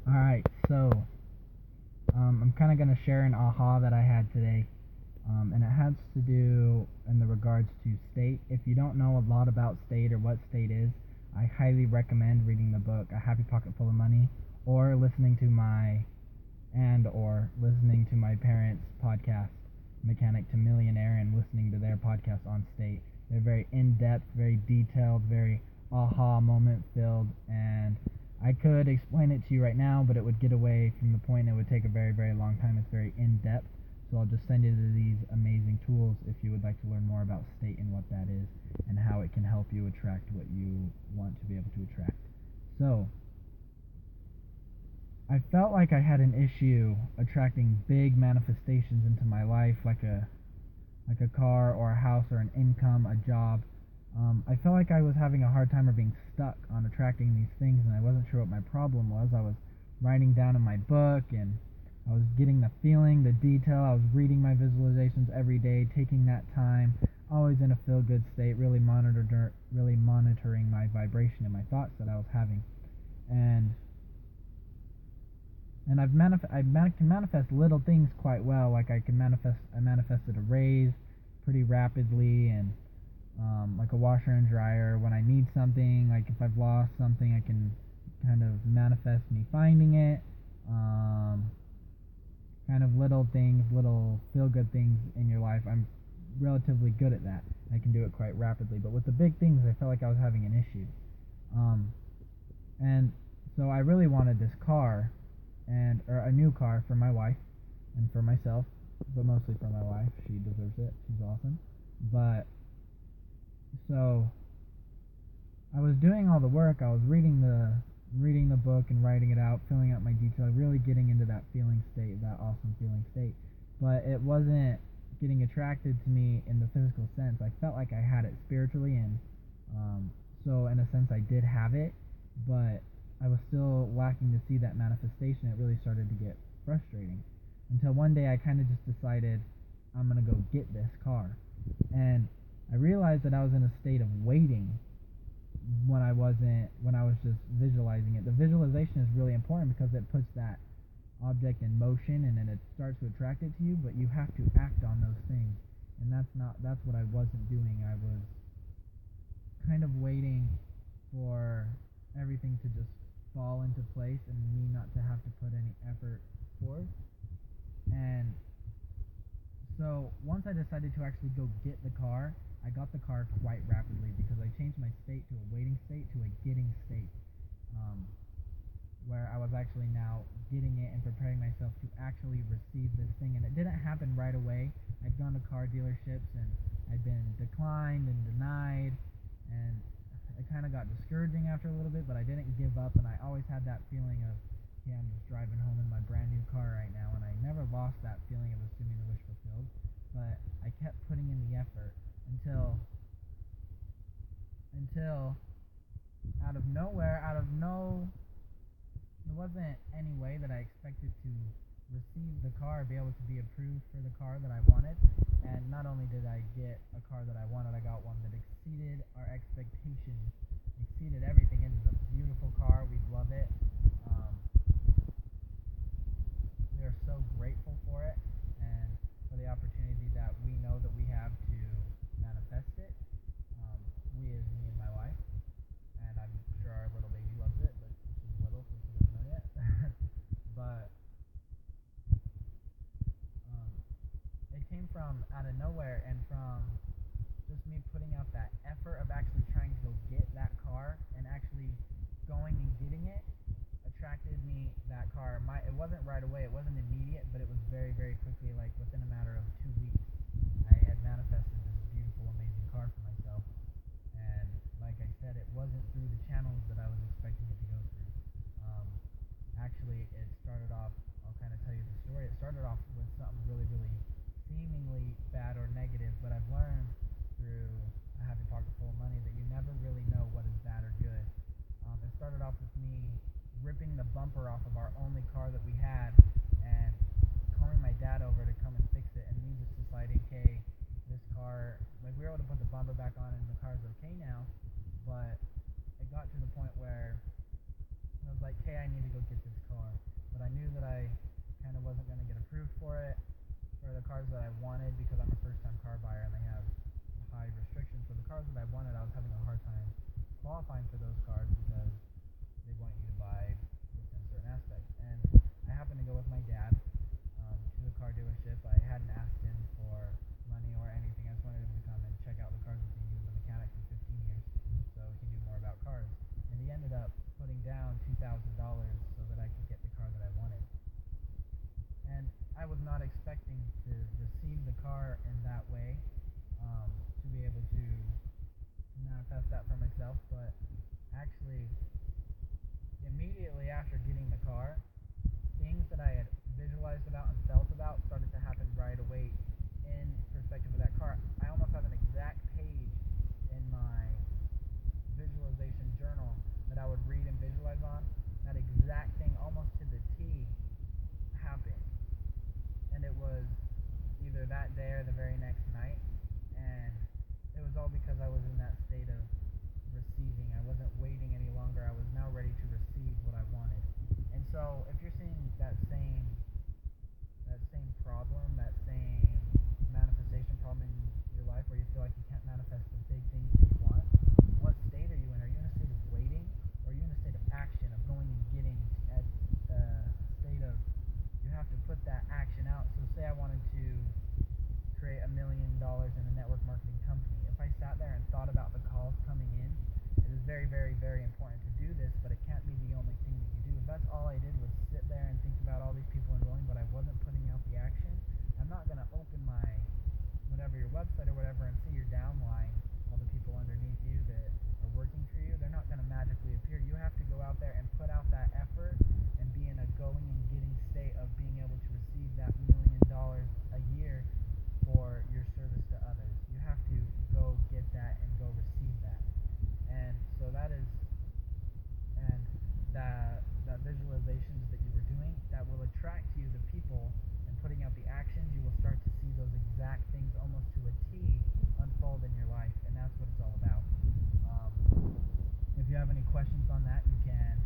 Alright, so I'm kind of going to share an aha that I had today, and it has to do in the regards to state. If you don't know a lot about state or what state is, I highly recommend reading the book A Happy Pocket Full of Money, or listening to my parents' podcast, Mechanic to Millionaire, and listening to their podcast on state. They're very in-depth, very detailed, very aha moment filled, and I could explain it to you right now, but it would get away from the point. It would take a very, very long time. It's very in-depth. So I'll just send you to these amazing tools if you would like to learn more about state and what that is and how it can help you attract what you want to be able to attract. So I felt like I had an issue attracting big manifestations into my life, like a car or a house or an income, a job. I felt like I was having a hard time or being stuck on attracting these things, and I wasn't sure what my problem was. I was writing down in my book, and I was getting the feeling, the detail. I was reading my visualizations every day, taking that time, always in a feel-good state, really monitoring my vibration and my thoughts that I was having, and I can manifest little things quite well. Like I manifested a raise pretty rapidly, and like a washer and dryer when I need something. Like if I've lost something, I can kind of manifest me finding it. Um, Kind of little things, little feel good things in your life. I'm relatively good at that. I can do it quite rapidly. But with the big things, I felt like I was having an issue. Um, and so I really wanted this car, or a new car for my wife and for myself, but mostly for my wife. She deserves it. She's awesome. But so I was doing all the work. I was reading the book and writing it out, filling out my detail, really getting into that feeling state, that awesome feeling state. But it wasn't getting attracted to me in the physical sense. I felt like I had it spiritually, and so in a sense I did have it, but I was still lacking to see that manifestation. It really started to get frustrating until one day I kind of just decided I'm gonna go get this car, and I realized that I was in a state of waiting when I was just visualizing it. The visualization is really important because it puts that object in motion, and then it starts to attract it to you, but you have to act on those things. And that's what I wasn't doing. I was kind of waiting for everything to just fall into place and me not to have to put any effort forth. And so once I decided to actually go get the car, I got the car quite rapidly because I changed my state to a waiting state to a getting state, um, where I was actually now getting it and preparing myself to actually receive this thing. And it didn't happen right away. I'd gone to car dealerships and I'd been declined and denied, and it kind of got discouraging after a little bit, but I didn't give up, and I always had that feeling of, yeah, I'm just driving home in my brand new car right now, and I never lost that feeling of assuming the wish fulfilled, but I kept putting in the effort until out of nowhere, there wasn't any way that I expected to receive the car, be able to be approved for the car that I wanted. And not only did I get a car that I wanted, I got one that exceeded our expectations, exceeded everything. It is a beautiful car. We love it. Um, we are so grateful for it and for the opportunity that we know that we have to manifest it. We is me and my wife, and I'm sure our little baby loves it, but she's little, so she doesn't know yet. But um, it came from out of nowhere, and from just me putting out that effort of actually trying to go get that car and actually going and getting it attracted me that car. It wasn't right away, it wasn't immediate, but it was very, very quickly, like within a matter of 2 weeks, I had manifested this beautiful, amazing car for myself. And like I said, it wasn't through the channels that I was expecting it to go through. Um, Actually, it started off, I'll kind of tell you the story. It started off with something really, really seemingly bad or negative, but I've learned through having pocket full of money that you never really know what is bad or good. It started off with me ripping the bumper off of our only car that we had and calling my dad over to come and fix it, and me just deciding, okay, this car, like we were able to put the bumper back on and the car's okay now, but it got to the point where I was like, hey, I need to go get this car. But I knew that I kind of wasn't going to get approved for it, for the cars that I wanted, because I'm a first time car buyer and they have high restrictions. So the cars that I wanted, I was having a hard time qualifying for those cars because they want you to buy within certain aspects. And I happened to go with my dad to the car dealership. I hadn't asked him for money or anything. I just wanted him to come and check out the cars with me. He was a mechanic for 15 years, so he knew more about cars. And he ended up putting down $2,000 so that I could get the car that I wanted. And I was not expecting to receive the car in that way, to be able to manifest that for myself. But actually, immediately after getting the car, things that I had visualized about and felt about started to happen right away in perspective of that car. I almost have an exact page in my visualization journal that I would read and visualize on. That exact thing, almost to the T, happened. And it was either that day or the very next night. And it was all because I was in that state of receiving. I wasn't waiting any longer. I was now ready to receive what I wanted. And so if you're seeing that same problem, that same manifestation problem in your life where you feel like you can't manifest the big things that you want, what state are you in? Are you in a state of waiting, or are you in a state of action, of going and getting, at the state of you have to put that action out? So say I wanted to create $1 million in a network marketing company. If I sat there and thought about the calls coming in, it is very, very, very important to do this, but it can't be the only thing that you do. If that's all I did was sit there and think about all these people enrolling, but I wasn't putting out the action, I'm not going to open my, whatever, your website or whatever, and see your downline, all the people underneath you that are working for you. They're not going to magically appear. You have to go out there and put out that effort and be in a going and getting state of being able to receive that $1 million a year for your service to others. You have to go get that and go receive that. And so that is, and that visualizations that you were doing, that will attract to you the people, and putting out the actions, you will start to see those exact things almost to a T unfold in your life. And that's what it's all about. If you have any questions on that, you can